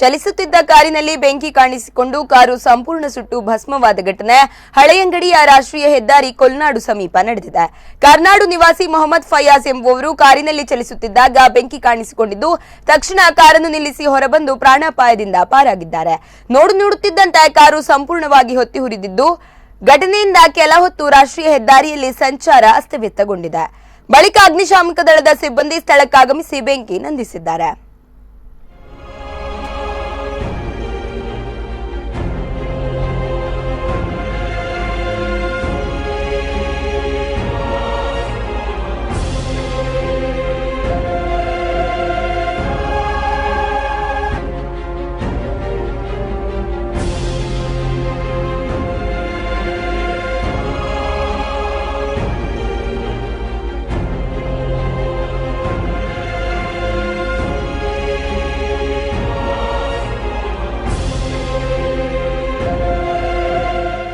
ಚಲಿಸುತ್ತಿದ್ದ ಕಾರಿನಲ್ಲಿ ಬೆಂಕಿ ಕಾಣಿಸಿಕೊಂಡು ಕಾರು ಸಂಪೂರ್ಣ ಸುಟ್ಟು ಭಸ್ಮವಾದ ಘಟನೆ ಹಳೆಯಂಗಡಿಯ ರಾಷ್ಟ್ರೀಯ ಹೆದ್ದಾರಿ ಕೊಲ್ನಾಡು ಸಮೀಪ ನಡೆದಿದೆ. ಕಾರ್ನಾಡು ನಿವಾಸಿ ಮೊಹಮ್ಮದ್ ಫಯಾಜ್ ಎಂಬುವವರು ಕಾರಿನಲ್ಲಿ ಚಲಿಸುತ್ತಿದ್ದಾಗ ಬೆಂಕಿ ಕಾಣಿಸಿಕೊಂಡಿದ್ದು ತಕ್ಷಣ ಕಾರನ್ನು ನಿಲ್ಲಿಸಿ ಹೊರಬಂದು ಪ್ರಾಣಾಪಾಯದಿಂದ ಪಾರಾಗಿದ್ದಾರೆ. ನೋಡುತ್ತಿದ್ದಂತೆ ಕಾರು ಸಂಪೂರ್ಣವಾಗಿ ಹೊತ್ತಿ ಉರಿದಿದ್ದು ಘಟನೆಯಿಂದ ಕೆಲ ಹೊತ್ತು ರಾಷ್ಟ್ರೀಯ ಹೆದ್ದಾರಿಯಲ್ಲಿ ಸಂಚಾರ ಅಸ್ತವ್ಯಸ್ತಗೊಂಡಿದೆ. ಬಳಿಕ ಅಗ್ನಿಶಾಮಕ ದಳದ ಸಿಬ್ಬಂದಿ ಸ್ಥಳಕ್ಕಾಗಮಿಸಿ ಬೆಂಕಿ ನಂದಿಸಿದ್ದಾರೆ.